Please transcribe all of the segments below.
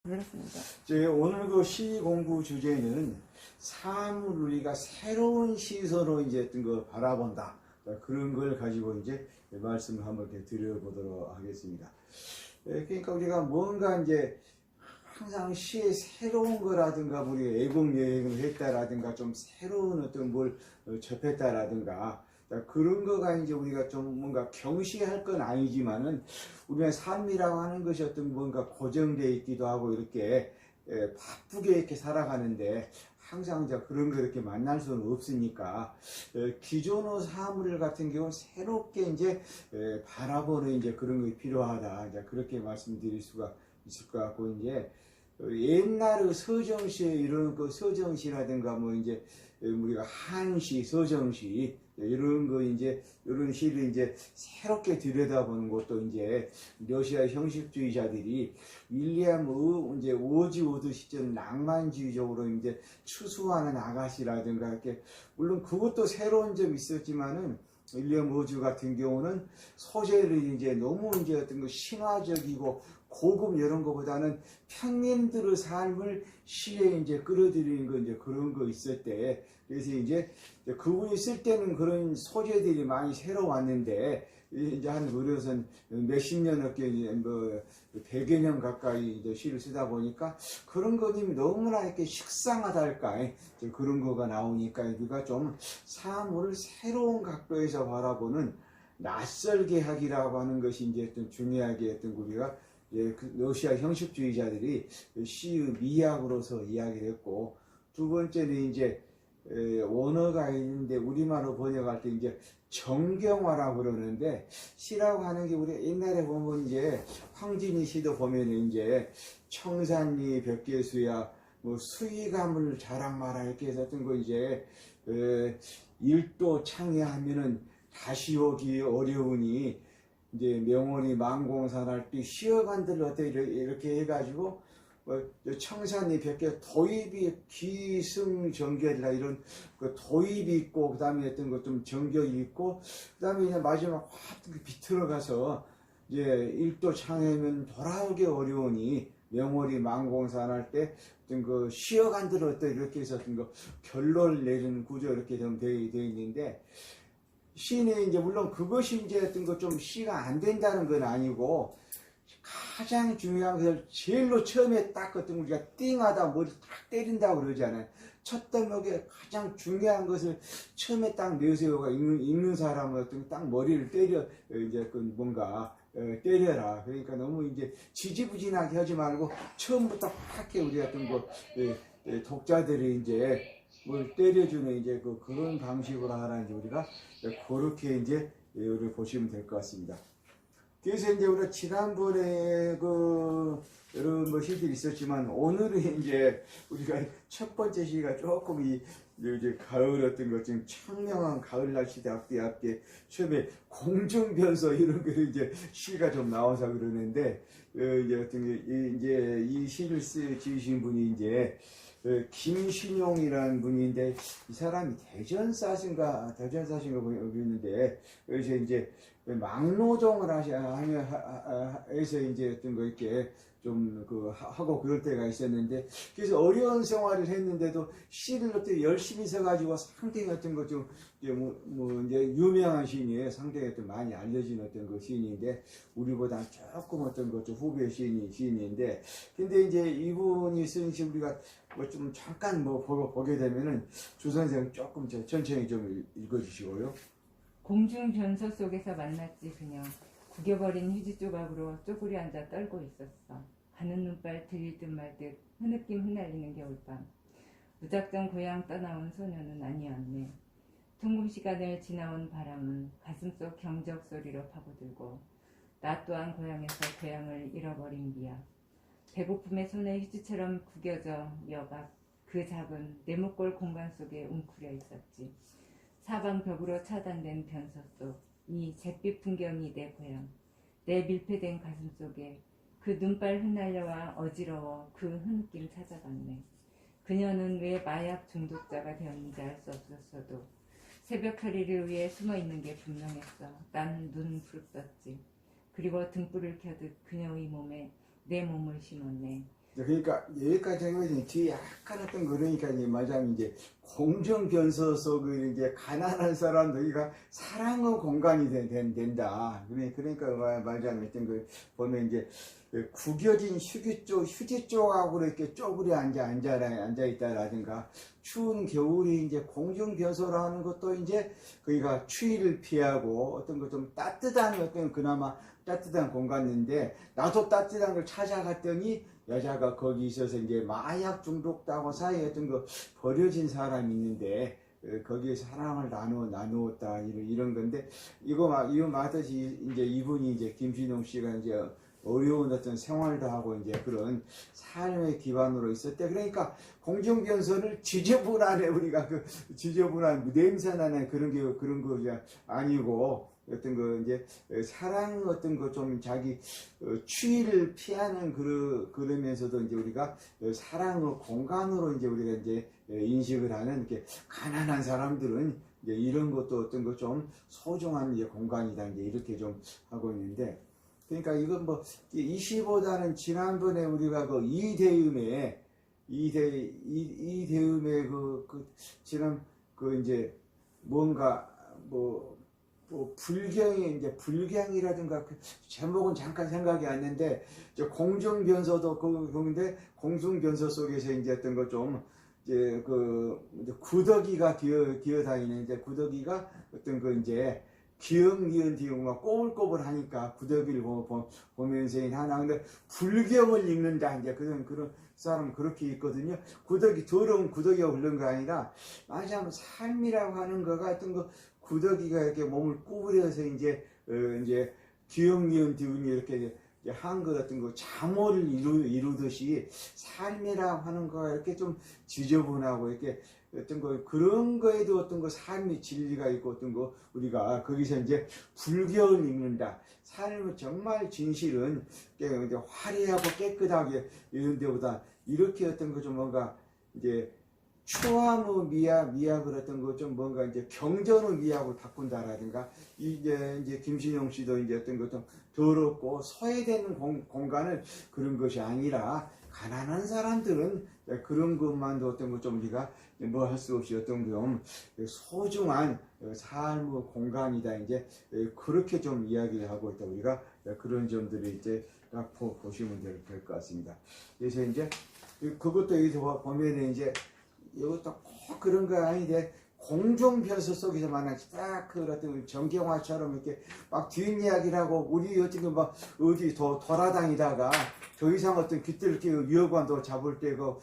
그렇습니다. 오늘 그 시 공부 주제는 삶을 우리가 새로운 시선으로 이제 어떤 거 바라본다. 그런 걸 가지고 이제 말씀을 한번 이렇게 드려보도록 하겠습니다. 그러니까 우리가 뭔가 이제 항상 시에 새로운 거라든가 우리가 애국 여행을 했다라든가 좀 새로운 어떤 뭘 접했다라든가 그런 거가 이제 우리가 좀 뭔가 경시할 건 아니지만은 우리가 삶이라고 하는 것이 어떤 뭔가 고정되어 있기도 하고 이렇게 바쁘게 이렇게 살아가는데 항상 이제 그런 거 이렇게 만날 수는 없으니까 기존의 사물 같은 경우는 새롭게 이제 바라보는 이제 그런 것이 필요하다. 이제 그렇게 말씀드릴 수가 있을 것 같고 이제 옛날의 서정시에 이런 그 서정시라든가 뭐 이제 우리가 한시, 서정시 이런 거 이제 이런 시를 이제 새롭게 들여다보는 것도 이제 러시아 형식주의자들이 윌리엄 이제 워즈워드 시절 낭만주의적으로 이제 추수하는 아가씨라든가 이렇게 물론 그것도 새로운 점이 있었지만은 윌리엄 워즈 같은 경우는 소재를 이제 너무 이제 어떤 거 신화적이고 고급 이런 거보다는 평민들의 삶을 시에 이제 끌어들이는 거 이제 그런 거 있을 때 그래서 이제 그분이 쓸 때는 그런 소재들이 많이 새로 왔는데 이제 한 어려선 몇십 년 넘게 뭐 100여 년 가까이 이제 시를 쓰다 보니까 그런 것이 너무나 이렇게 식상하다 할까 그런 거가 나오니까 우리가 좀 사물을 새로운 각도에서 바라보는 낯설게 하기라고 하는 것이 이제 좀 중요하게 했던 우리가 그 러시아 형식주의자들이 시의 미학으로서 이야기를 했고 두 번째는 이제 원어가 있는데 우리말로 번역할 때 이제 정경화라고 그러는데 시라고 하는 게 우리 옛날에 보면 이제 황진이 시도 보면은 이제 청산리 벽계수야 뭐 수의감을 자랑마라 이렇게 해서 어떤 거 이제 일도 창야하면은 다시 오기 어려우니 이제 명월이 망공산할 때 시어간들 어때 이렇게 해가지고 청산리 벽계 도입이 기승전결이라 이런 그 도입이 있고 그다음에 어떤 것 좀 정결이 있고 그다음에 이제 마지막 확 비틀어가서 이제 일도 창하면 돌아오기 어려우니 명월이 망공산할 때 어떤 그 시어간들 어때 이렇게 해서 어떤 거 결론을 내리는 구조 이렇게 좀 되어 있는데. 시는 이제 물론 그것이 이제 어떤 거 좀 시가 안 된다는 건 아니고 가장 중요한 것을 제일로 처음에 딱 어떤 우리가 띵하다 머리 딱 때린다고 그러잖아요. 첫 대목에 가장 중요한 것을 처음에 딱 내세우가 읽는 사람은 어떤 딱 머리를 때려 이제 그 뭔가 때려라. 그러니까 너무 이제 지지부진하게 하지 말고 처음부터 확게 우리 어떤 거 독자들이 이제 뭘 때려주는 이제 그런 방식으로 하라 이제 우리가 그렇게 이제 이를 보시면 될 것 같습니다. 그래서 이제 우리가 지난번에 여러 뭐 시들이 있었지만 오늘은 이제 우리가 첫 번째 시가 조금 이제 가을 어떤 것 좀 청명한 가을 날씨답게 처음에 공중변소 이런 거 이제 시가 좀 나와서 그러는데 이제 어떤 게 이제 이 시를 지으신 분이 이제 김신용이라는 분인데 이 사람이 대전 사신가 보이는데 그래서 이제 막노동을 해서 이제 어떤 거 이렇게 좀 하고 그럴 때가 있었는데 그래서 어려운 생활을 했는데도 시를 어떻게 열심히 써가지고 상당히 어떤 거 좀 이제 유명한 시인이에요. 상당히 어떤 많이 알려진 어떤 그 시인인데 우리보다 조금 어떤 거 좀 후배 시인인데 근데 이제 이분이 쓴 시 우리가 뭐 좀 잠깐 보게 되면은 주 선생 조금 천천히 좀 읽어주시고요. 공중변소 속에서 만났지 그녀. 구겨버린 휴지 조각으로 쪼그려 앉아 떨고 있었어. 가는 눈발 들릴 듯 말 듯 흐느낌 흩날리는 겨울밤. 무작정 고향 떠나온 소녀는 아니었네. 통금 시간을 지나온 바람은 가슴속 경적 소리로 파고들고 나 또한 고향에서 고향을 잃어버린 비야. 배고픔에 손에 휴지처럼 구겨져 여가 그 작은 네모꼴 공간 속에 웅크려 있었지. 사방 벽으로 차단된 변소 속 이 잿빛 풍경이 내 고향. 내 밀폐된 가슴 속에 그 눈발 흩날려와 어지러워 그 흐느낌 찾아갔네. 그녀는 왜 마약 중독자가 되었는지 알 수 없었어도 새벽 하리를 위해 숨어있는 게 분명했어. 난 눈 부릅떴지. 그리고 등불을 켜듯 그녀의 몸에 내 몸을 심었네. 그러니까 여기까지 하면 뒤에 약간 어떤 거 그러니까 이제 말하자면 이제 공정 변소 속의 이제 가난한 사람들이가 사랑의 공간이 된다. 그러니까 말하자면 어떤 거 보면 이제 구겨진 휴지 쪽하고 이렇게 쪼그려 앉아 있다라든가 추운 겨울이 이제 공정 변소라는 것도 이제 거기가 추위를 피하고 어떤 거 좀 따뜻한 어떤 그나마 따뜻한 공간인데 나도 따뜻한 걸 찾아갔더니 여자가 거기 있어서 이제 마약 중독하고 사이에 어떤 거 버려진 사람이 있는데 거기에 사랑을 나누었다 이런 건데 이거 맞듯이 이제 이분이 이제 김신용 씨가 이제 어려운 어떤 생활도 하고 이제 그런 삶의 기반으로 있었대. 그러니까 공정변선을 지저분하네 우리가 그 지저분한 냄새나는 그런 거 아니고 어떤 거 이제 사랑 어떤 거 좀 자기 추위를 피하는 그러면서도 이제 우리가 사랑의 공간으로 이제 우리가 이제 인식을 하는 이렇게 가난한 사람들은 이제 이런 것도 어떤 거 좀 소중한 이제 공간이다 이제 이렇게 좀 하고 있는데 그러니까 이건 뭐 이시보다는 지난번에 우리가 그 이대음의 지난 그 이제 뭔가 뭐 불경이 이제 불경이라든가 그 제목은 잠깐 생각이 안 나는데 저 공정변소도 그건데 공중변소 속에서 이제 어떤 거 좀 이제 그 구더기가 기어다니는데 구더기가 어떤 그 이제 기억, 니은, 막 꼬불꼬불하니까 구더기를 보면서 하나 근데 불경을 읽는다 이제 그런 사람 그렇게 있거든요. 더러운 구더기가 흐른 거 아니라 맞아 삶이라고 하는 거가 어떤 거 구더기가 이렇게 몸을 구부려서 이제 기억, 니은, 디운이 이렇게 한것 같은 거 잠호를 이루듯이 삶이라고 하는 거가 이렇게 좀 지저분하고 이렇게 어떤 거 그런 거에도 어떤 거 삶의 진리가 있고 어떤 거 우리가 거기서 이제 불경을 읽는다. 삶의 정말 진실은 이제 화려하고 깨끗하게 이런 데보다 이렇게 어떤 거 좀 뭔가 이제 추함의 미학을 어떤 거 좀 뭔가 이제 경전의 미학을 바꾼다라든가 이제 김신용 씨도 이제 어떤 거 좀 더럽고 소외되는 공간을 그런 것이 아니라 가난한 사람들은 그런 것만도 어떤 거 좀 우리가 뭐 할 수 없이 어떤 좀 소중한 삶의 공간이다 이제 그렇게 좀 이야기를 하고 있다 우리가 그런 점들이 이제 딱 보시면 될 것 같습니다. 그래서 이제 그것도 여기서 보면은 이제 이것도 꼭 그런 거 아닌데 공중변소 속에서 만나 딱 그 같은 정경화처럼 이렇게 막 뒷이야기를 하고 우리 어쨌든 막 어디 돌아다니다가 더 이상 어떤 깃들기 위협관도 잡을 때고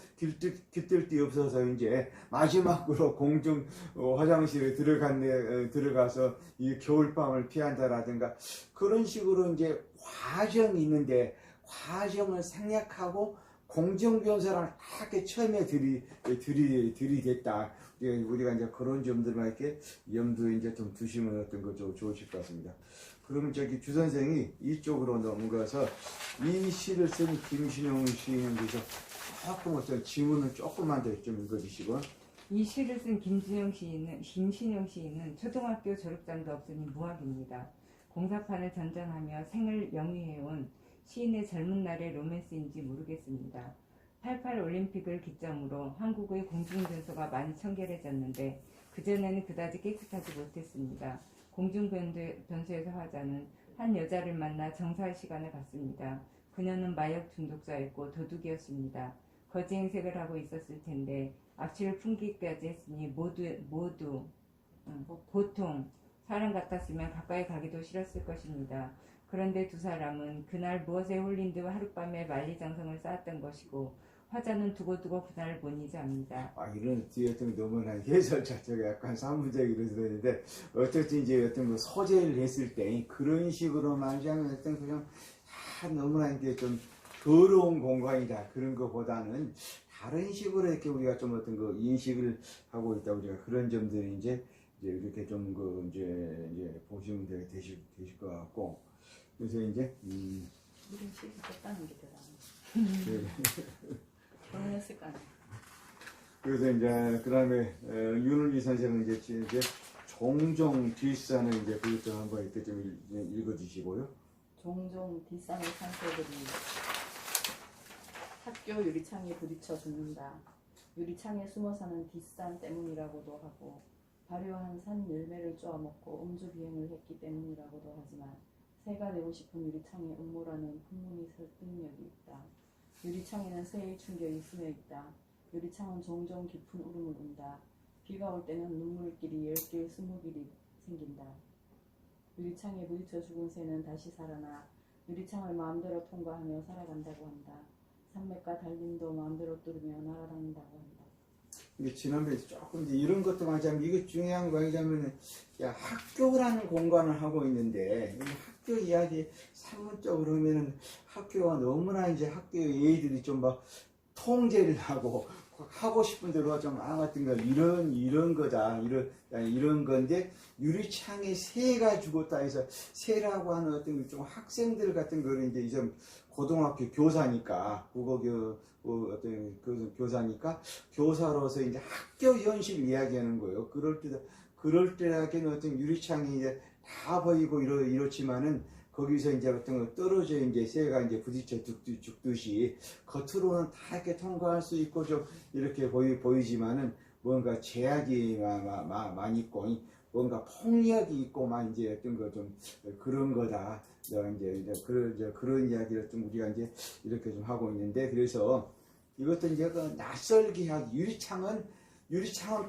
깃들기 없어서 이제 마지막으로 공중 화장실에 들어가서 이 겨울밤을 피한다라든가 그런 식으로 이제 과정이 있는데 과정을 생략하고 공정변소를 딱 처음에 들이댔다. 우리가 이제 그런 점들만 이렇게 염두에 이제 좀 두시면 어떤 거 좀 좋으실 것 같습니다. 그러면 저기 주 선생이 이쪽으로 넘어가서 이 시를 쓴 김신용 시인께서 조금 어떤 지문을 조금만 더 좀 읽어주시고. 이 시를 쓴 김신용 시인은 초등학교 졸업장도 없으니 무학입니다. 공사판을 전전하며 생을 영위해온 시인의 젊은 날의 로맨스인지 모르겠습니다. 88 올림픽을 기점으로 한국의 공중변소가 많이 청결해졌는데 그전에는 그다지 깨끗하지 못했습니다. 공중변소에서 화자는 한 여자를 만나 정사할 시간을 갖습니다. 그녀는 마약 중독자였고 도둑이었습니다. 거지 행색을 하고 있었을 텐데 악취를 풍기까지 했으니 보통 사람 같았으면 가까이 가기도 싫었을 것입니다. 그런데 두 사람은 그날 무엇에 홀린 듯 하룻밤에 만리장성을 쌓았던 것이고 화자는 두고두고 그날을 못 잊어합니다. 이런 뒤에 어떤 너무나 해설 자체가 약간 산문적이로 들었는데 어쨌든 이제 어떤 뭐 소재를 했을 때 그런 식으로 말하자면 어떤 그냥 너무나 이게 좀 더러운 공간이다 그런 것보다는 다른 식으로 이렇게 우리가 좀 어떤 거 인식을 하고 있다 우리가 그런 점들이 이제 이렇게 좀 이제 보시면 되실 것 같고 그래서 이제 이런 식이 됐다는 게 대단해. 결혼했을 거 아니야. 그래서 이제 그다음에 윤은희 선생은 이제 종종 뒷산을 이제 그것도 한번 이렇게 좀 읽어주시고요. 종종 뒷산의 산소들이 학교 유리창에 부딪혀 죽는다. 유리창에 숨어 사는 뒷산 때문이라고도 하고 발효한 산 열매를 쪼아먹고 음주 비행을 했기 때문이라고도 하지만 새가 되고 싶은 유리창의 음모라는 풍문이 설득력이 있다. 유리창에는 새의 충격이 스며 있다. 유리창은 종종 깊은 울음을 운다. 비가 올 때는 눈물길이 10길 20길이 생긴다. 유리창에 부딪혀 죽은 새는 다시 살아나 유리창을 마음대로 통과하며 살아간다고 한다. 산맥과 달림도 마음대로 뚫으며 날아다닌다고 한다. 이게 지난번에 조금 이제 이런 것도 말하자면 이게 중요한 거 아니냐면 야 학교라는 공간을 하고 있는데 이 학교 이야기 산문적으로 하면은 학교가 너무나 이제 학교 애들이 좀 막 통제를 하고 싶은 대로 좀 같은 거 이런 거다 이런 건데 유리창에 새가 죽었다 해서 새라고 하는 어떤 좀 학생들 같은 거를 이제 좀 고등학교 교사니까 어떤 그 교사니까 교사로서 이제 학교 현실 이야기하는 거예요. 그럴 때라기는 어떤 유리창이 이제 다 보이고 이렇지만은 거기서 이제 어떤 거 떨어져 이제 새가 이제 부딪혀 죽듯이 겉으로는 다 이렇게 통과할 수 있고 좀 이렇게 보이지만은 뭔가 제약이 많이 있고 뭔가 폭력이 있고만 이제 어떤 거 좀 그런 거다. 이제 그런 이야기를 좀 우리가 이제 이렇게 좀 하고 있는데 그래서 이것도 이제 그 낯설게 하기 유리창은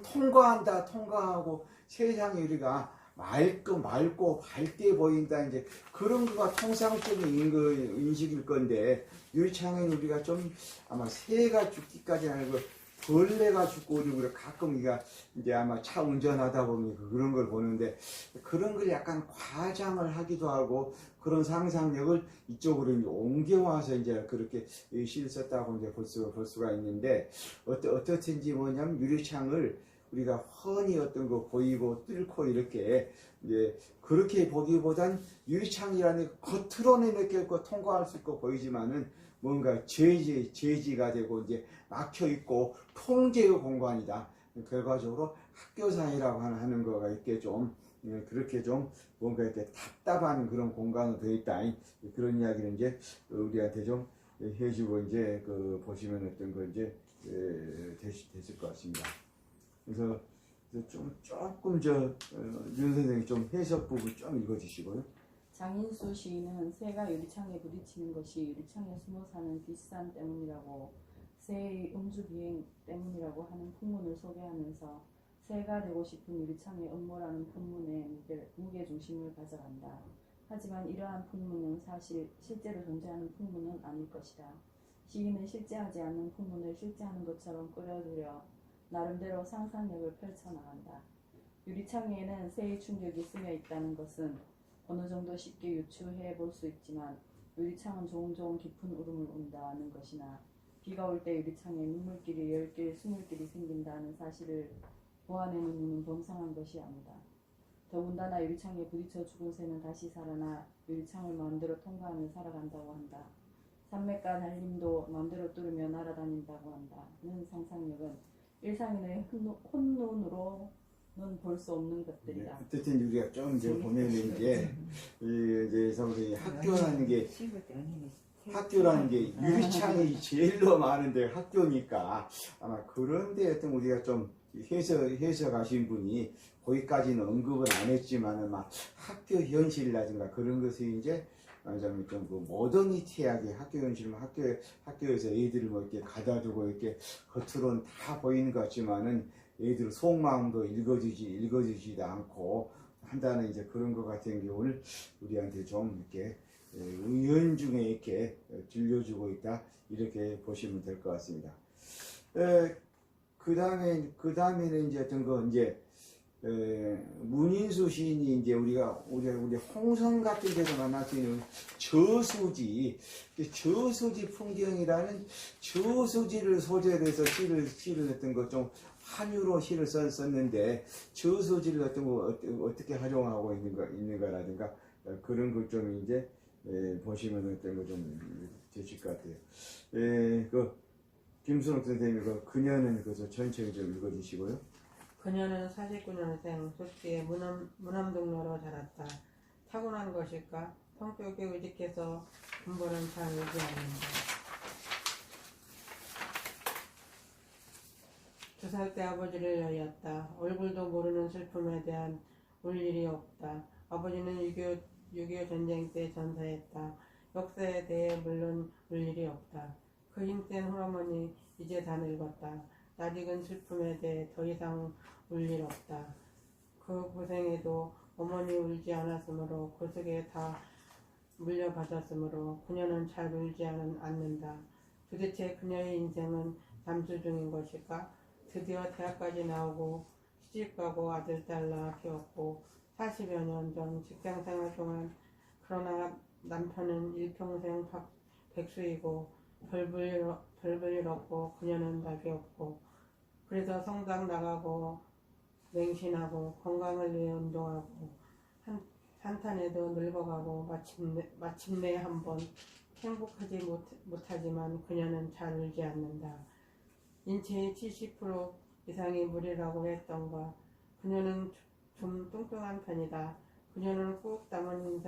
통과하고 세상에 우리가 맑고 밝게 보인다 이제 그런 거가 통상적인 인식일 건데 유리창은 우리가 좀 아마 새가 죽기까지 아니고 벌레가 죽고 우리가 가끔 우리가 이제 아마 차 운전하다 보면 그런 걸 보는데 그런 걸 약간 과장을 하기도 하고 그런 상상력을 이쪽으로 이제 옮겨와서 이제 그렇게 시를 썼다고 이제 볼 수가 있는데 어떻든지 뭐냐면 유리창을 우리가 훤히 어떤 거 보이고 뚫고 이렇게 이제 그렇게 보기보단 유리창이라는 겉으로는 이렇게 통과할 수 있고 보이지만은 뭔가 제지가 되고 이제 막혀 있고 통제의 공간이다. 결과적으로 학교사회라고 하는 거가 이렇게 좀 그렇게 좀 뭔가 이렇게 답답한 그런 공간으로 되어 있다. 그런 이야기를 이제 우리한테 좀 해주고 이제 그 보시면 어떤 거 이제 됐을 것 같습니다. 그래서 조금 윤 선생님 좀 해석 부분 좀 읽어주시고요. 장인수 시인은 새가 유리창에 부딪히는 것이 유리창에 숨어 사는 뒷산 때문이라고 새의 음주 비행 때문이라고 하는 풍문을 소개하면서 새가 되고 싶은 유리창의 음모라는 풍문에 무게 중심을 가져간다. 하지만 이러한 풍문은 실제로 존재하는 풍문은 아닐 것이다. 시인은 실제하지 않는 풍문을 실제하는 것처럼 끌어들여 나름대로 상상력을 펼쳐나간다. 유리창에는 새의 충격이 스며 있다는 것은 어느 정도 쉽게 유추해 볼 수 있지만 유리창은 종종 깊은 울음을 운다는 것이나 비가 올 때 유리창에 눈물길이 10길 20길이 생긴다는 사실을 보아내는 눈은 범상한 것이 아니다. 더군다나 유리창에 부딪혀 죽은 새는 다시 살아나 유리창을 마음대로 통과하며 살아간다고 한다. 산맥과 달림도 마음대로 뚫으며 날아다닌다고 한다는 상상력은 일상인의 혼눈으로는 볼 수 없는 것들이다. 어쨌든 우리가 좀 이제 보면 이제 우리 학교라는 게 유리창이 제일로 많은데 학교니까 아마 그런데 어떤 우리가 좀 해석하신 분이 거기까지는 언급은 안 했지만은 막 학교 현실이라든가 그런 것이 이제 좀 모더니티하게 학교 현실은 학교에서 애들을 뭐 이렇게 가다 두고 이렇게 겉으로는 다 보이는 것 같지만은 애들 속마음도 읽어주지도 않고 한다는 이제 그런 것 같은 경우를 우리한테 좀 이렇게 은연중에 이렇게 들려주고 있다 이렇게 보시면 될 것 같습니다. 그 다음에는 이제 어떤 거 이제 문인수 시인이 이제 우리 홍성 같은 데서 만날 수 있는 저수지 풍경이라는 저수지를 소재로 해서 시를 했던 거 좀 한유로 시를 썼는데 저수지를 어떤 거 어떻게 활용하고 있는가라든가 그런 걸 좀 이제 보시면 어떤 거 좀 되실 것 같아요. 김순옥 선생님이 그녀는 그래서 전체를 좀 읽어주시고요. 그녀는 49년생 소띠의 무남동녀로 자랐다. 타고난 것일까? 성격이 우직해서 근본은 잘 오지 않는다. 2살 때 아버지를 여의었다. 얼굴도 모르는 슬픔에 대한 울 일이 없다. 아버지는 6.25 전쟁 때 전사했다. 역사에 대해 물론 울 일이 없다. 그 힘센 홀어머니 이제 다 늙었다. 낯익은 슬픔에 대해 더 이상 울 일 없다. 그 고생에도 어머니 울지 않았으므로 그 속에 다 물려받았으므로 그녀는 잘 울지 않는다. 도대체 그녀의 인생은 잠수 중인 것일까? 드디어 대학까지 나오고 시집가고 아들 딸 낳아 키웠고 40여 년 전 직장생활 동안 그러나 남편은 일평생 백수이고 별 볼 일 없고 그녀는 낙이 없고 그래서 성당 나가고 맹신하고 건강을 위해 운동하고 한탄에도 늙어가고 마침내 한번 행복하지 못하지만 그녀는 잘 울지 않는다. 인체의 70% 이상이 물이라고 했던가. 그녀는 좀 뚱뚱한 편이다. 그녀는 꾹 담은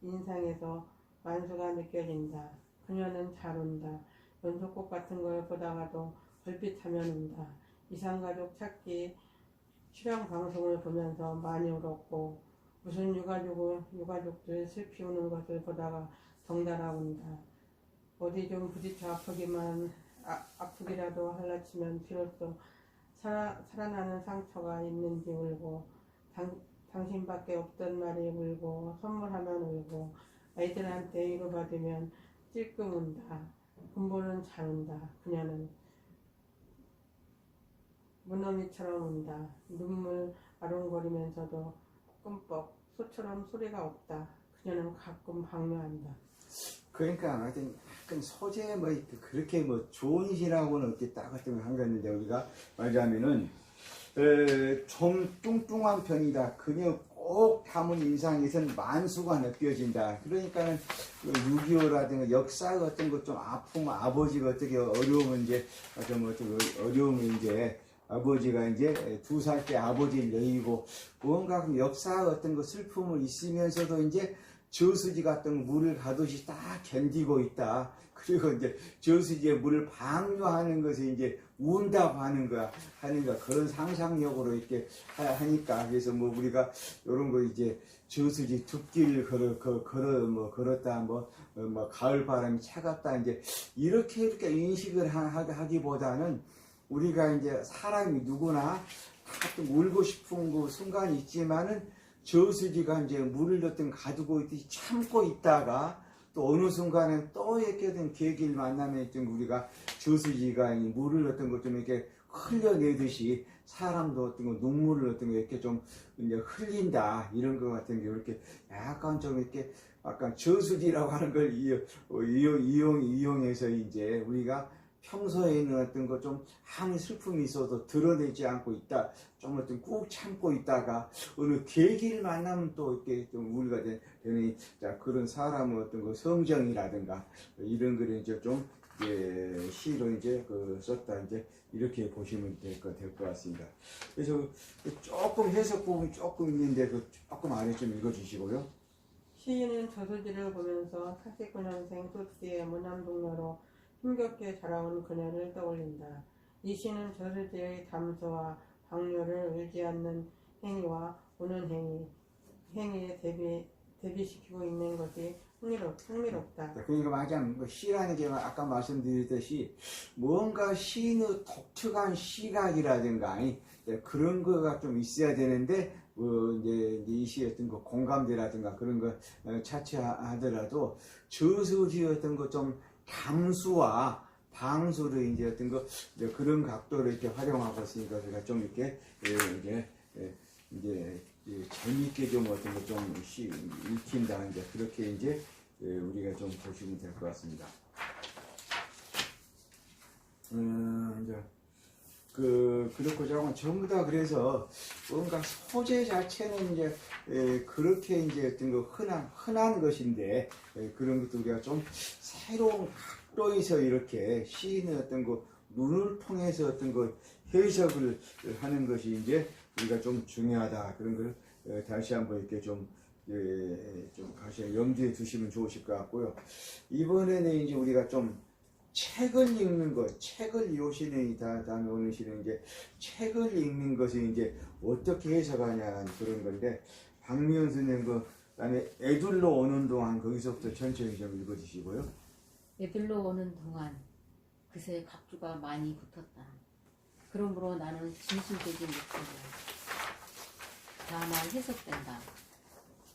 인상에서 만수가 느껴진다. 그녀는 잘 운다. 연속곡 같은 걸 보다가도 얼핏하면 운다. 이상가족 찾기 실황 방송을 보면서 많이 울었고 무슨 유가족들 슬피 우는 것을 보다가 덩달아 운다. 어디 좀 부딪혀 아프기라도 할라치면 비로소 살아나는 상처가 있는지 울고 당신밖에 없던 말이 울고 선물하면 울고 아이들한테 위로받으면 찔끔 운다. 군보는 잘 운다. 그녀는 무너미처럼 운다. 눈물 아롱거리면서도 끔뻑 소처럼 소리가 없다. 그녀는 가끔 방류한다. 그러니까 하여튼 약간 소재 뭐 그렇게 뭐 좋은 시라고는 어떻게 딱 같은 걸 한 거였는데 우리가 말하자면은 좀 뚱뚱한 편이다. 그녀 꼭 담은 인상에서는 만수가 느껴진다. 그러니까는 6.25라든가 역사 같은 것 좀 아프면 아버지가 어떻게 어려우면 이제 어려우면 이제 아버지가 이제 2살 때 아버지를 여의고 뭔가 역사 같은 거 슬픔을 있으면서도 이제 저수지 같은 물을 가듯이 딱 견디고 있다. 그리고 이제 저수지에 물을 방류하는 것을 이제 운다고 하는 거야. 그런 상상력으로 이렇게 하니까. 그래서 뭐 우리가 이런 거 이제 저수지 둑길 걸었다, 가을 바람이 차갑다, 이제 이렇게 인식을 하기보다는 우리가 이제 사람이 누구나 다 울고 싶은 그 순간이 있지만은 저수지가 이제 물을 가두고 있듯이 참고 있다가 또 어느 순간에 또 이렇게 된 계기를 만나면 우리가 저수지가 물을 좀 이렇게 흘려내듯이 사람도 눈물을 이렇게 좀 이제 흘린다, 이런 것 같은 게 이렇게 약간 좀 이렇게 약간 저수지라고 하는 걸 이용해서 이제 우리가 평소에 있는 어떤 것 좀 아무리 슬픔이 있어도 드러내지 않고 있다, 좀 꾹 참고 있다가 어느 계기를 만나면 또 이렇게 좀 우리가 되는 그런 사람의 어떤 그 성정이라든가 이런 거를 이제 좀 시로 이제 썼다, 이제 이렇게 보시면 될 것 같습니다. 그래서 조금 해석 부분이 조금 있는데 조금 안에 좀 읽어주시고요. 시인은 저수지를 보면서 49년생 소띠의 무남동녀로 힘겹게 자라온 그녀를 떠올린다. 이 시는 저수지의 담소와 방류를 울지 않는 행위와 우는 행위에 대비시키고 있는 것이 흥미롭다. 그러니까 맞아. 시라는 게 아까 말씀드렸듯이 뭔가 시인의 독특한 시각이라든가 그런 거가 좀 있어야 되는데 이제 이 시의 어떤 그 공감대라든가 그런 거 차치하더라도 저수지 어떤 거 좀 감수와 방수를 이제 어떤 거 그런 각도로 이렇게 활용하고 있으니까 제가 좀 이렇게 이제 재미있게 좀 어떤 거 좀 읽힌다, 이제 그렇게 이제 우리가 좀 보시면 될 것 같습니다. 이제 그렇고 전부 다 그래서 뭔가 소재 자체는 이제 그렇게 이제 어떤 거 흔한 것인데 그런 것도 우리가 좀 새로운 각도에서 이렇게 시인의 어떤 거 눈을 통해서 어떤 거 해석을 하는 것이 이제 우리가 좀 중요하다, 그런 걸 다시 한번 이렇게 좀 다시 염두에 두시면 좋으실 것 같고요. 이번에는 이제 우리가 좀 책을 읽는 것, 책을 요시는 다음에 오는 시는 이제 책을 읽는 것을 이제 어떻게 해석하냐 그런 건데 박미연 선생님 그다음에 애들로 오는 동안 거기서부터 천천히 좀 읽어주시고요. 애들로 오는 동안 그새 갑주가 많이 붙었다. 그러므로 나는 진실되지 못한다. 다만 해석된다.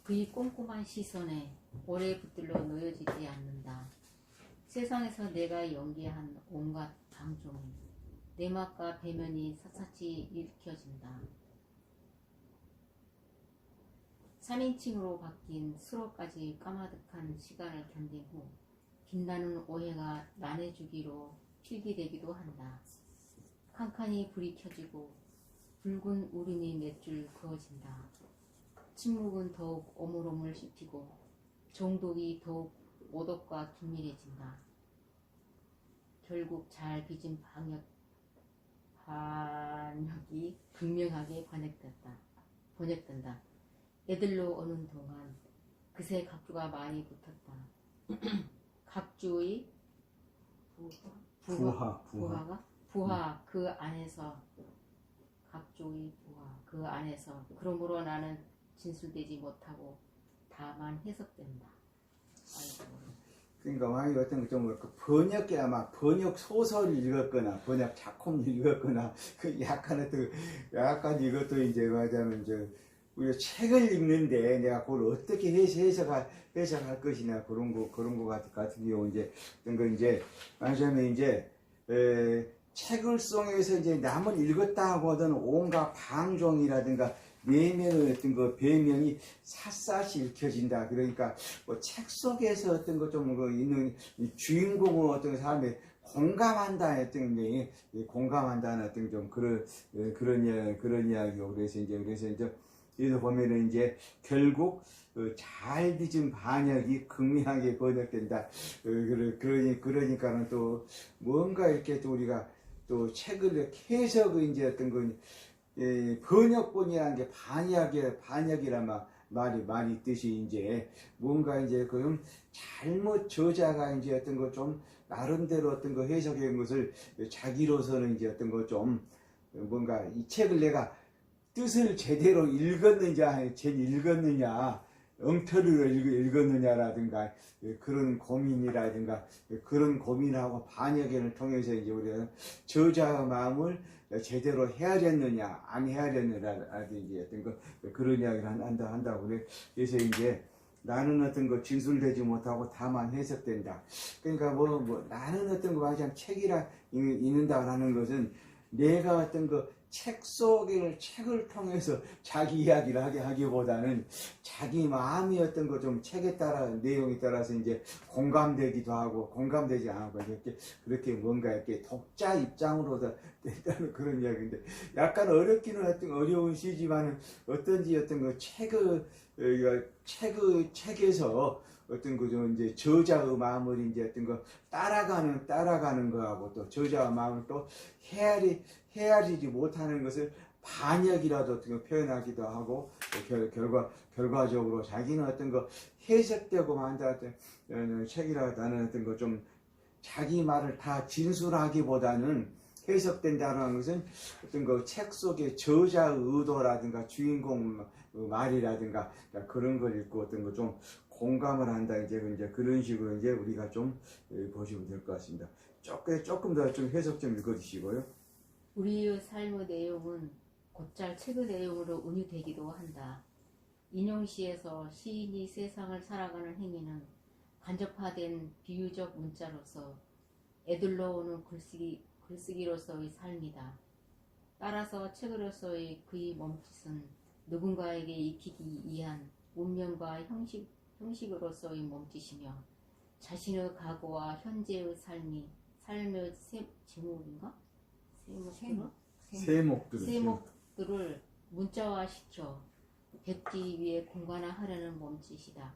그의 꼼꼼한 시선에 오래 붙들러 놓여지지 않는다. 세상에서 내가 연기한 온갖 방종이 내막과 배면이 샅샅이 읽혀진다. 3인칭으로 바뀐 수로까지 까마득한 시간을 견딘 후 빛나는 오해가 난해주기로 필기되기도 한다. 칸칸이 불이 켜지고 붉은 울음이 몇 줄 그어진다. 침묵은 더욱 오물오물 씹히고 정독이 더욱 오독과 긴밀해진다. 결국 잘 빚은 반역이 극명하게 번역된다. 애들로 오는 동안 그새 갑주가 많이 붙었다. 갑주의 부하 그 안에서 갑주의 부하 그 안에서 그러므로 나는 진술되지 못하고 다만 해석된다. 아이고. 그러니까 만약에 어떤 좀 번역기 아마 번역 소설을 읽었거나 번역 작품을 읽었거나 그 약간 이것도 이제 말하자면 우리가 책을 읽는데 내가 그걸 어떻게 해석할 것이냐 그런 거 같은 경우 이제 어떤 거 이제 말하자면 이제 책을 속에서 이제 남을 읽었다 하고 하던 온갖 방종이라든가 내면의 어떤 그 배면이 샅샅이 읽혀진다. 그러니까 뭐 책 속에서 어떤 거 좀 있는 주인공은 어떤 사람이 공감한다 했던 게 공감한다는 어떤 좀 그런 이야기고 그래서 이제 여기서 보면은 이제 결국 잘 빚은 반역이 극명하게 번역된다. 그러니까는 또 뭔가 이렇게 또 우리가 또 책을 이렇게 해석을 이제 어떤 건 번역본이라는 게 반역이란 말이 뜻이 이제 뭔가 이제 그럼 잘못 저자가 이제 어떤 거 좀 나름대로 어떤 거 해석한 것을 자기로서는 이제 어떤 거 좀 뭔가 이 책을 내가 뜻을 제대로 읽었느냐 엉터리로 읽었느냐라든가 그런 고민이라든가 그런 고민하고 반역을 통해서 이제 우리가 저자의 마음을 제대로 헤아렸느냐 안 헤아렸느냐라든지 어떤 거 그런 이야기를 한다고 그래. 그래서 이제 나는 어떤 거 진술되지 못하고 다만 해석된다. 그러니까 뭐 나는 어떤 거 하자면 책이라 읽는다라는 것은 내가 어떤 거 책 속의 책을 통해서 자기 이야기를 하기보다는 자기 마음이 어떤 거 좀 책에 따라 내용에 따라서 이제 공감되기도 하고 공감되지 않고 그렇게 뭔가 이렇게 독자 입장으로 된다는 그런 이야기인데 약간 어렵기는 어려운 시지만은 어떤지 어떤 거 책에서 어떤 거 좀 이제 저자의 마음을 이제 어떤 거 따라가는 거하고 또 저자의 마음을 또 헤아리지 못하는 것을 반역이라도 어떤 거 표현하기도 하고 결과적으로 자기는 어떤 거 해석되고 만다 책이라는 어떤 거 좀 자기 말을 다 진술하기보다는 해석된다는 것은 어떤 거 책 속의 저자의 의도라든가 주인공 말이라든가 그런 걸 읽고 어떤 거 좀 공감을 한다 이제 그런 식으로 이제 우리가 좀 보시면 될 것 같습니다. 조금 더 좀 해석 좀 읽어주시고요. 우리의 삶의 내용은 곧잘 책의 내용으로 은유되기도 한다. 인용시에서 시인이 세상을 살아가는 행위는 간접화된 비유적 문자로서 애들러 오는 글쓰기로서의 삶이다. 따라서 책으로서의 그의 몸짓은 누군가에게 익히기 위한 운명과 형식으로서의 몸짓이며 자신의 과거와 현재의 삶의 제목인가? 세목들을 문자화시켜 백지 위에 공간화하려는 몸짓이다.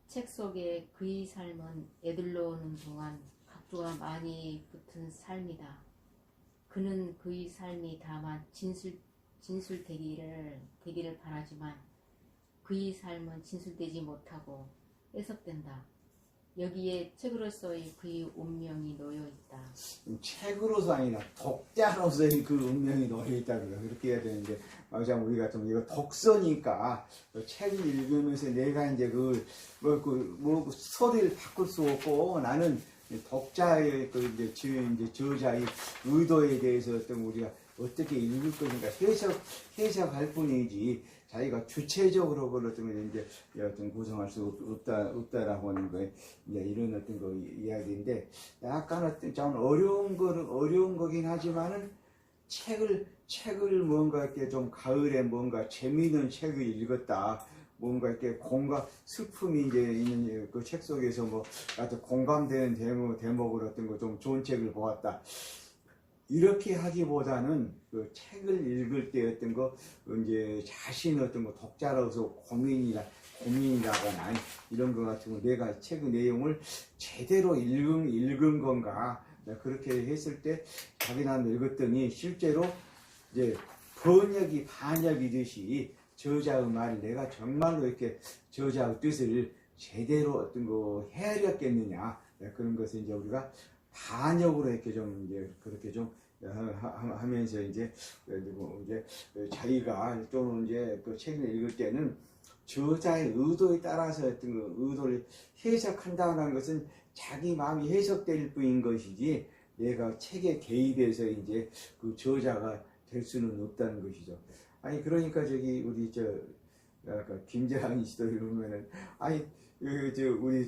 책 속에 그의 삶은 애들러 오는 동안 갑주가 많이 붙은 삶이다. 그는 그의 삶이 다만 진술되기를 바라지만 그의 삶은 진술되지 못하고 해석된다. 여기에 책으로서의 그의 운명이 놓여 있다. 책으로서 아니라 독자로서의 그 운명이 놓여있다 그렇게 해야 되는데 참 우리가 좀 이거 독서니까 책을 읽으면서 내가 이제 뭐 스토리를 바꿀 수 없고 나는 독자의 그 이제 저자의 의도에 대해서 어떤 우리가 어떻게 읽을 것인가 해석할 뿐이지 자기가 주체적으로 그걸 이제 어떤 구성할 수 없다라고 하는 거에 이제 이런 어떤 거 이야기인데 약간 어떤 좀 어려운 거긴 하지만은 책을 뭔가 이렇게 좀 가을에 뭔가 재미있는 책을 읽었다. 뭔가 이렇게 슬픔이 이제 있는 그 책 속에서 뭐 아주 공감되는 대목으로 어떤 거 좀 좋은 책을 보았다. 이렇게 하기보다는 그 책을 읽을 때 어떤 거 이제 자신 어떤 거 독자로서 고민이라거나 이런 거 같은 거 내가 책 내용을 제대로 읽은 건가 그렇게 했을 때 자기는 읽었더니 실제로 이제 반역이듯이 저자의 말을 내가 정말로 이렇게 저자의 뜻을 제대로 어떤 거 헤아렸겠느냐 그런 것을 이제 우리가 반역으로 이렇게 좀 이제 그렇게 좀 하면서 이제 자기가 좀 이제 그 책을 읽을 때는 저자의 의도에 따라서 어떤 그 의도를 해석한다는 것은 자기 마음이 해석될 뿐인 것이지 내가 책에 개입해서 이제 그 저자가 될 수는 없다는 것이죠. 아니 그러니까 우리 아까 김재환 씨도 이러면은 우리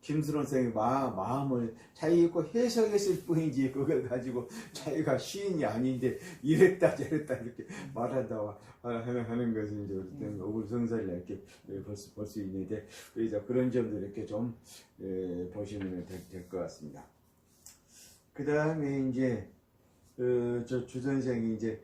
김수론 선생의 마음을 자기 있고 해석했을 뿐이지 그걸 가지고 자기가 시인이 아닌데 이랬다 저랬다 이렇게 말한다고 하는 것은 이제 어떤 어불성설을 이렇게 볼 수 있는데 그래서 그런 점도 이렇게 좀 보시면 될 것 같습니다. 그 다음에 이제 주 선생이 이제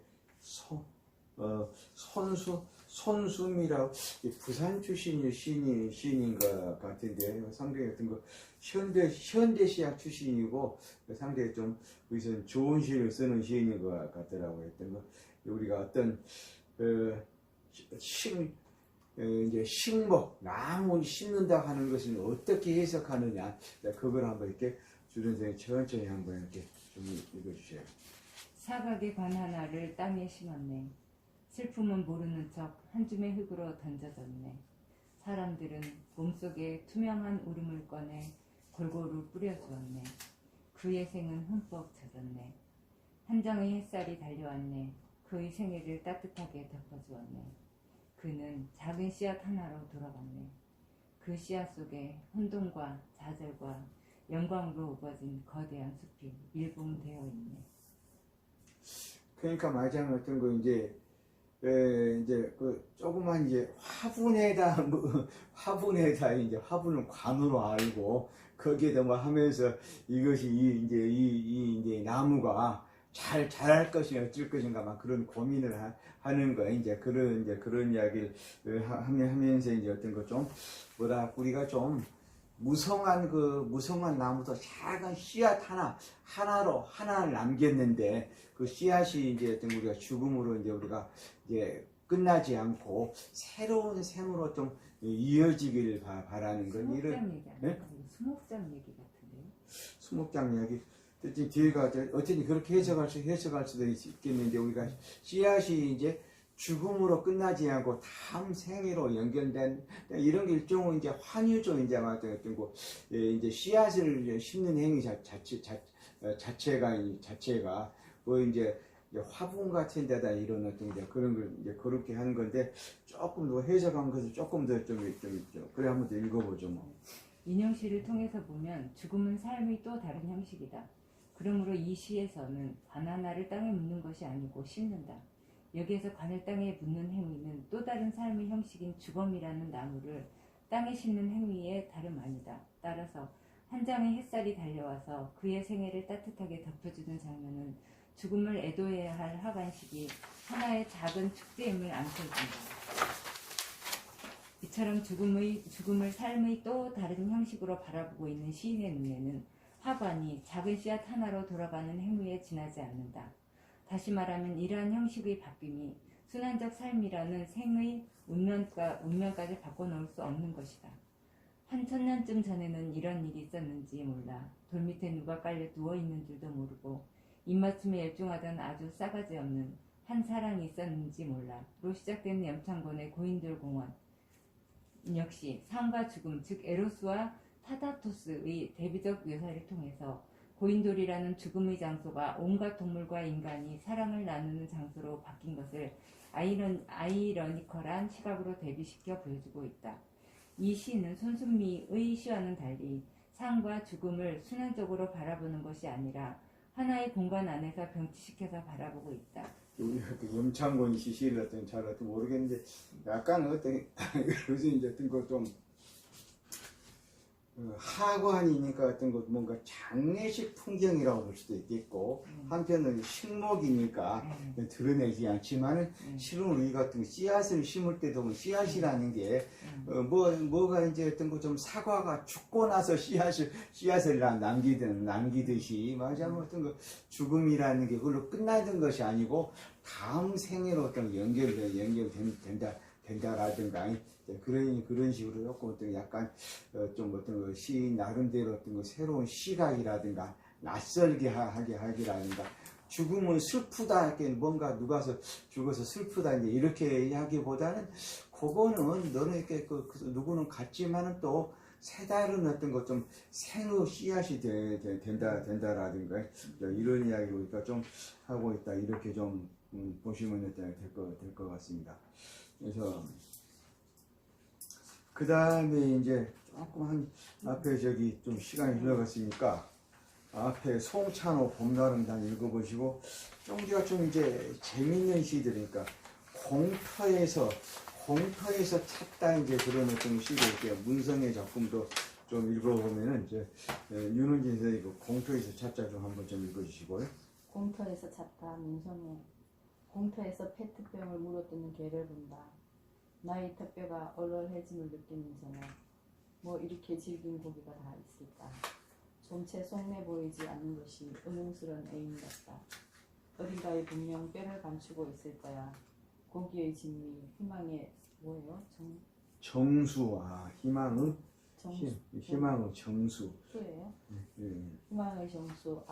손수미라고 부산 출신의 시인인 것 같은데 상당히 어떤 거 현대시학 출신이고 상당히 좀 여기서 좋은 시를 쓰는 시인인 것 같더라고요. 했던 거 우리가 어떤 이제 식목 나무 심는다 하는 것은 어떻게 해석하느냐 그걸 한번 이렇게 주 선생님 천천히 한번 이렇게 좀 읽어주세요. 사각의 관 하나를 땅에 심었네. 슬픔은 모르는 척 한 줌의 흙으로 던져졌네. 사람들은 몸속에 투명한 울음을 꺼내 골고루 뿌려주었네. 그의 생은 흠뻑 젖었네. 한 장의 햇살이 달려왔네. 그의 생애를 따뜻하게 덮어주었네. 그는 작은 씨앗 하나로 돌아갔네. 그 씨앗 속에 혼돈과 좌절과 영광으로 우거진 거대한 숲이 밀봉되어 있네. 그러니까 마지막 어떤 거 이제 그 조그만 이제 화분에다 이제 화분을 관으로 알고 거기에다 뭐 하면서 이것이 이제 나무가 잘 자랄 것이냐 어쩔 것인가 막 그런 고민을 하는 거야. 이제 그런 이야기를 하면서 이제 어떤 거 좀 우리가 좀 무성한 나무도 작은 씨앗 하나를 남겼는데 그 씨앗이 이제 어떤 우리가 죽음으로 이제 우리가 이제 끝나지 않고 새로운 생으로 좀 이어지기를 바라는 건 수목장 얘기 아니에요? 수목장 얘기 같은데요? 수목장 이야기. 뒤에가 어쨌든 그렇게 해석할 수도 있겠는데 우리가 씨앗이 이제 죽음으로 끝나지 않고 다음 생애로 연결된 이런 게 일종의 이제 환유죠. 이제 어떤 거 이제 씨앗을 심는 행위 자체가 뭐 이제 화분 같은 데다 이런 어떤 이제 그런 걸 이제 그렇게 하는 건데 조금 더 해석한 것을 조금 더 좀 그래 한번 더 읽어보죠 뭐. 인용시를 통해서 보면 죽음은 삶의 또 다른 형식이다. 그러므로 이 시에서는 관 하나를 땅에 묻는 것이 아니고 심는다. 여기에서 관을 땅에 묻는 행위는 또 다른 삶의 형식인 주검이라는 나무를 땅에 심는 행위의 다름 아니다. 따라서 한 장의 햇살이 달려와서 그의 생애를 따뜻하게 덮여주는 장면은 죽음을 애도해야 할 하반식이 하나의 작은 축제임을 암시해준다. 이처럼 죽음을 삶의 또 다른 형식으로 바라보고 있는 시인의 눈에는 하관이 작은 씨앗 하나로 돌아가는 행위에 지나지 않는다. 다시 말하면 이러한 형식의 바뀜이 순환적 삶이라는 생의 운명까지 바꿔놓을 수 없는 것이다. 한 천년쯤 전에는 이런 일이 있었는지 몰라. 돌 밑에 누가 깔려 누워있는 줄도 모르고 입맞춤에 열중하던 아주 싸가지 없는 한 사랑이 있었는지 몰라. 로 시작되는 염창곤의 고인돌 공원 역시 삶과 죽음, 즉 에로스와 타다토스의 대비적 묘사를 통해서 고인돌이라는 죽음의 장소가 온갖 동물과 인간이 사랑을 나누는 장소로 바뀐 것을 아이러니컬한 시각으로 대비시켜 보여주고 있다. 이 시는 손순미의 시와는 달리 삶과 죽음을 순환적으로 바라보는 것이 아니라 하나의 공간 안에서 병치시켜서 바라보고 있다. 우리가 그 염창곤 시를 어떤 잘 어떤 모르겠는데 약간 어떤 요즘 이제 어떤 거좀 하관이니까 어떤 것 뭔가 장례식 풍경이라고 볼 수도 있겠고 한편은 식목이니까 드러내지 않지만은 실은 우리 같은 씨앗을 심을 때도 씨앗이라는 게 뭐가 이제 어떤 거 좀 사과가 죽고 나서 씨앗을 남기듯이 말하자면 어떤 거 죽음이라는 게 그걸로 끝나는 것이 아니고 다음 생애로 어떤 연결된다라든가 그런 식으로 조금 어떤 약간 좀 어떤 거 시 나름대로 어떤 거 새로운 시각이라든가 낯설게 하기라든가 죽음은 슬프다 이렇게 뭔가 누가서 죽어서 슬프다 이렇게 하기보다는 그거는 너는 이렇게 누구는 같지만은 또 새다른 어떤 것 좀 생의 씨앗이 된다라든가 이런 이야기 우리가 좀 하고 있다 이렇게 좀 보시면 될 것 같습니다. 그래서 그 다음에 이제 조금 한 앞에 저기 좀 시간이 흘러갔으니까 앞에 송찬호 봄나름단 읽어보시고 쫑디가 좀 이제 재밌는 시들이니까 공터에서 찾다 이제 그런 어떤 시를 이렇게 문성의 작품도 좀 읽어보면은 이제 윤은진 선생님 그 공터에서 찾다 좀 한번 좀 읽어주시고요. 공터에서 찾다 문성에 공터에서 페트병을 물어뜯는 개를 본다. 나의 턱뼈가 얼얼해짐을 느끼는 전에 뭐 이렇게 질긴 고기가 다 있을까. 좀채 속내 보이지 않는 것이 의문스러운 애인 같다. 어딘가에 분명 뼈를 감추고 있을 거야. 고기의 진미, 희망의 뭐예요? 정수, 희망의 정수. 수예요? 희망의 정수,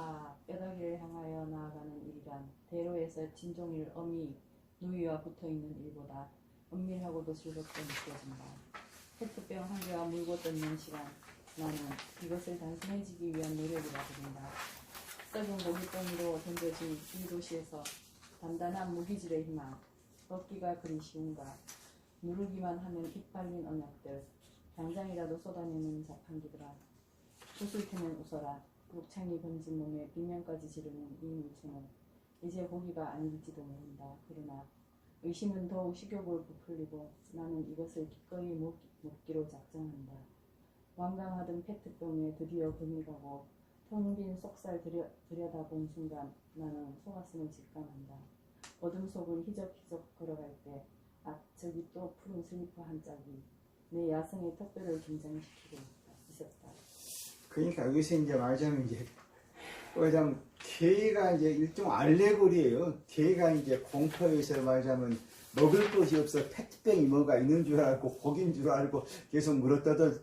뼈다귀를 향하여 나아가는 일이란 대로에서 진종일 어미 누이와 붙어있는 일보다 은밀하고도 즐겁게 느껴진다. 페트병 한 개와 물고 뜯는 시간, 나는 이것을 단순해지기 위한 노력이라 부른다. 썩은 고깃덩이로 던져진 이 도시에서 단단한 무기질의 희망, 얻기가 그리 쉬운가. 누르기만 하면 입 발린 언약들, 당장이라도 쏟아내는 자판기들아. 웃을 테면 웃어라. 목창이 번진 몸에 비명까지 지르는 이 물체는 이제 고기가 아닐지도 모른다. 그러나 의심은 더욱 식욕을 부풀리고 나는 이것을 기꺼이 먹기로 작정한다. 완강하던 페트병에 드디어 금이 가고 텅 빈 속살 들여다본 순간 나는 속았음을 직감한다. 어둠 속을 희적희적 걸어갈 때 저기 또 푸른 슬리퍼 한 짝이 내 야성의 턱뼈를 긴장시키고 있었다. 그러니까 여기서 이제 말하자면 이제 그냥 개가 이제 일종 알레고리예요. 개가 이제 공터에서 말하자면 먹을 것이 없어 페트병이 뭐가 있는 줄 알고 고기인 줄 알고 계속 물어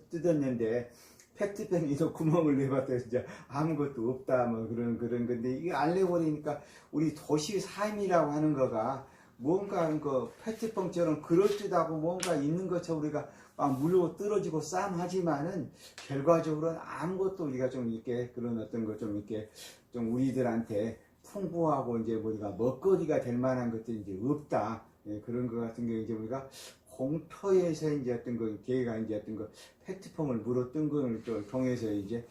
뜯었는데 페트병에서 구멍을 내봤더니 이제 아무것도 없다 뭐 그런 건데 이게 알레고리니까 우리 도시 삶이라고 하는 거가 뭔가 그 페트병처럼 그럴듯하고 뭔가 있는 것처럼 우리가 막 물고 떨어지고 싸움하지만은 결과적으로는 아무것도 우리가 좀 이렇게 그런 어떤 거 좀 이렇게 좀 우리들한테 풍부하고 이제 우리가 먹거리가 될 만한 것들이 이제 없다. 예, 그런 것 같은 경우 이제 우리가 공터에서 이제 어떤 거 개가 이제 어떤 거 페트병을 물어뜬 걸 또 통해서 이제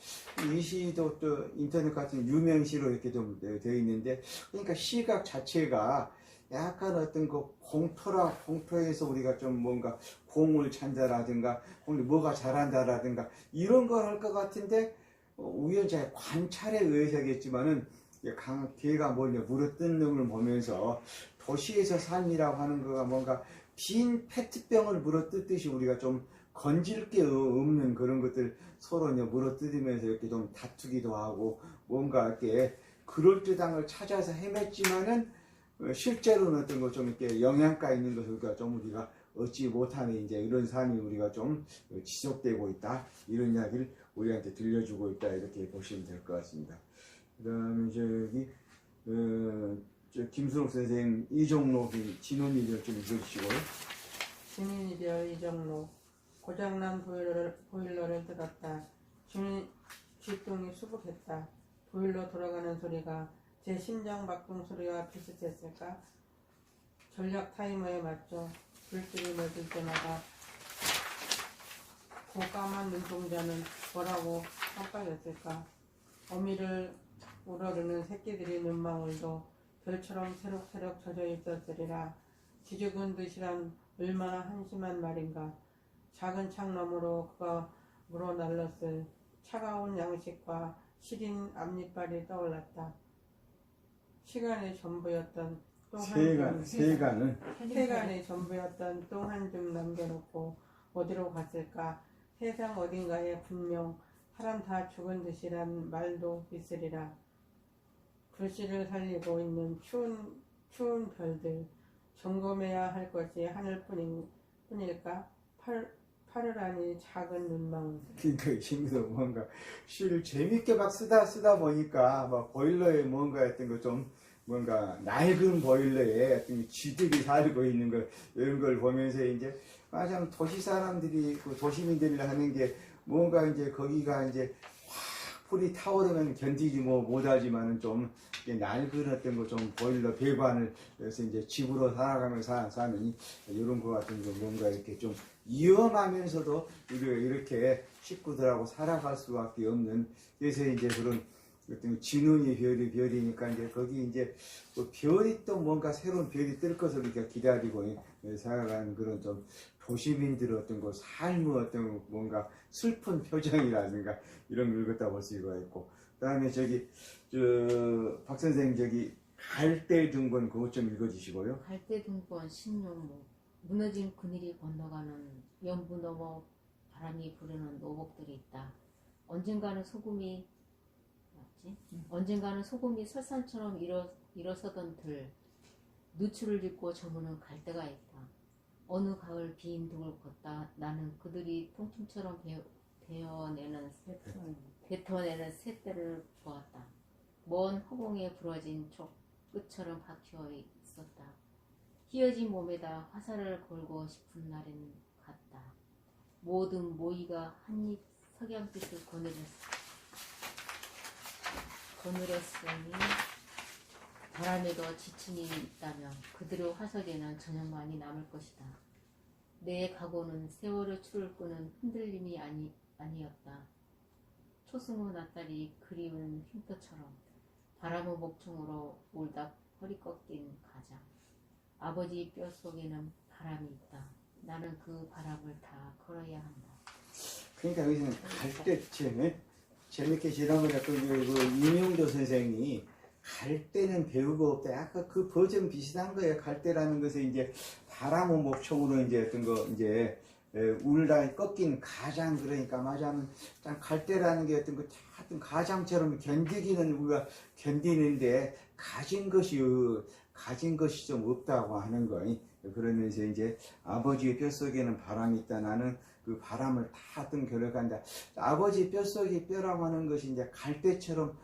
이 시도 또 인터넷 같은 유명 시로 이렇게 좀 되어 있는데 그러니까 시각 자체가 약간 어떤 그 공터에서 우리가 좀 뭔가 공을 찬다라든가 뭐가 잘한다라든가 이런 걸 할 것 같은데 우연히 관찰에 의해서겠지만은 개가 물어뜯는 걸 보면서 도시에서 삶이라고 하는 거가 뭔가 빈 페트병을 물어뜯듯이 우리가 좀 건질 게 없는 그런 것들 서로 물어뜯으면서 이렇게 좀 다투기도 하고 뭔가 이렇게 그럴듯한 걸 찾아서 헤맸지만은 실제로는 어떤 거 좀 이렇게 영양가 있는 것을 좀 우리가 얻지 못하는 이제 이런 삶이 우리가 좀 지속되고 있다. 이런 이야기를 우리한테 들려주고 있다. 이렇게 보시면 될 것 같습니다. 그 다음에 저기, 저 김수록 선생님 이종록 진원이를 좀 읽어주시고요. 시민이별 이정로 고장난 보일러를 뜯었다. 쥐똥이 수북했다. 보일러 돌아가는 소리가 제 심장 박동 소리와 비슷했을까? 전략 타이머에 맞춰 불길이 멎을 때마다 그 까만 눈동자는 뭐라고 깜빡였을까? 어미를 우러르는 새끼들의 눈망울도 별처럼 새록새록 젖어 있었으리라. 지죽은 듯이란 얼마나 한심한 말인가. 작은 창 너머로 그가 물어날랐을 차가운 양식과 시린 앞니빨이 떠올랐다. 시간의 전부였던 똥 한 줌, 세간의 전부였던 똥 한 줌 남겨놓고 어디로 갔을까? 세상 어딘가에 분명 사람 다 죽은 듯이란 말도 있으리라. 불씨를 살리고 있는 추운 별들, 점검해야 할 것이 하늘뿐일까? 파르라니 작은 눈망울. 그러니까 힘들어 뭔가 시를 재밌게 막 쓰다 보니까 막 보일러에 뭔가 했던 거 좀 뭔가 낡은 보일러에 어떤 쥐들이 살고 있는 거 이런 걸 보면서 이제 참 도시 사람들이 그 도시민들이 하는 게 뭔가 이제 거기가 이제 확 불이 타오르면 견디지 뭐 못하지만은 좀 낡은 어떤 거 좀 보일러 배관을 해서 이제 집으로 살아가면서 사는 이런 거 같은 거 뭔가 이렇게 좀 위험하면서도 우리가 이렇게 식구들하고 살아갈 수밖에 없는 그래서 이제 그런 어떤 진운이 별이니까 이제 거기 이제 그 별이 또 뭔가 새로운 별이 뜰 것을 이렇게 기다리고 살아가는 그런 좀 도시민들의 어떤 그 삶의 어떤 뭔가 슬픈 표정이라든가 이런 걸 읽었다 볼 수가 있고 그다음에 저기 박 선생님 저기 갈대 등본 그것 좀 읽어주시고요. 갈대 등번 신용목 무너진 그늘이 건너가는 연부 넘어 바람이 부르는 노복들이 있다. 언젠가는 소금이 설산처럼 일어서던 들 누추를 딛고 저무는 갈대가 있다. 어느 가을 빈 등을 걷다 나는 그들이 통증처럼 뱉어내는 쇳대를 보았다. 먼 허공에 부러진 촉 끝처럼 박혀 있었다. 휘어진 몸에다 화살을 걸고 싶은 날은 같다. 모든 모이가 한입 석양빛을 거느렸으니 바람에도 지친이 있다면 그들의 화석에는 저녁만이 남을 것이다. 내 각오는 세월의 추를 끄는 흔들림이 아니었다. 초승우 낫다리 그리운 흉터처럼 바람의 목청으로 울다 허리 꺾인 가장. 아버지 뼛속에는 바람이 있다. 나는 그 바람을 다 걸어야 한다. 그러니까 여기서는 갈대 재밌게 지나고 했던 그 이명조 선생이 갈대는 배우고 없다. 아까 그 버전 비슷한 거예요. 갈대라는 것은 이제 바람의 목청으로 이제 어떤 거 이제 울다 꺾인 가장 그러니까 말하자면 갈대라는 게 어떤 거 하여튼 가장처럼 견디기는 우리가 견디는데 가진 것이 좀 없다고 하는 거. 그러면서 이제 아버지의 뼛속에는 바람이 있다. 나는 그 바람을 다 어떤 결여간다. 아버지 뼛속에 뼈라고 하는 것이 이제 갈대처럼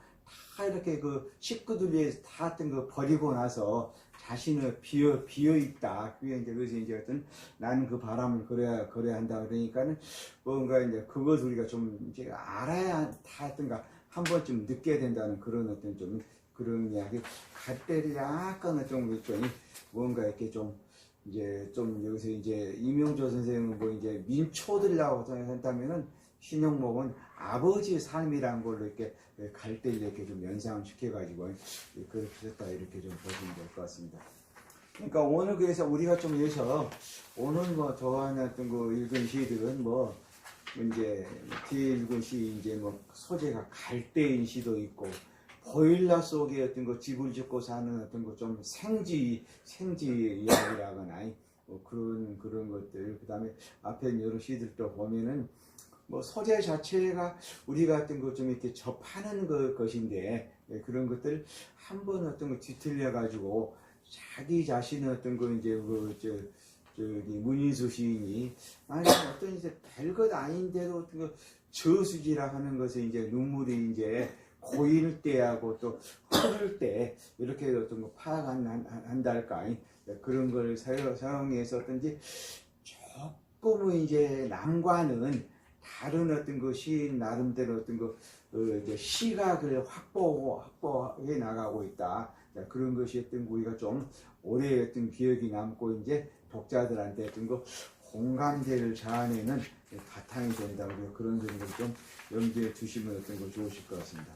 다 이렇게 그 식구들 위해서 다 어떤 거 버리고 나서 자신을 비어 있다. 그게 이제 그래서 이제 어떤 나는 그 바람을 걸어야 한다. 그러니까는 뭔가 이제 그것 우리가 좀 이제 알아야 다 어떤가 한 번쯤 느껴야 된다는 그런 어떤 좀 그런 이야기. 갈대를 약간은 좀 뭔가 이렇게 좀 이제 좀 여기서 이제 이명조 선생님은 뭐 이제 민초들이라고 생각한다면은 신용목은 아버지의 삶이란 걸로 이렇게 갈대를 이렇게 좀 연상을 시켜가지고 그렇게 됐다 이렇게 좀 보시면 될 것 같습니다. 그러니까 오늘 그래서 우리가 좀 해서 오늘 뭐 좋아하는 거 읽은 시들은 뭐 이제 뒤에 읽은 시 이제 뭐 소재가 갈대인 시도 있고 보일러 속에 어떤 거 집을 짓고 사는 어떤 거 좀 생지 이야기라거나 뭐 그런 것들 그다음에 앞에 여러 시들도 보면은 뭐 소재 자체가 우리가 어떤 거 좀 이렇게 접하는 것인데 그런 것들 한번 어떤 거 뒤틀려 가지고 자기 자신의 어떤 거 이제 문인수 시인이 아니 어떤 이제 별것 아닌데도 어떤 그 저수지라 하는 것을 이제 눈물이 이제 고일 때하고 또 흐를 때 이렇게 어떤 거 파악한달까 그런 걸 사용해서 어떤지 조금은 이제 남과는 다른 어떤 그 시인 나름대로 어떤 이제 시각을 확보해 나가고 있다. 그런 것이 어떤 우리가 좀 오래 어떤 기억이 남고 이제 독자들한테 어떤 거 공감대를 자아내는 바탕이 된다고 그런 점을 좀 염두에 두시면 어떤 거 좋으실 것 같습니다.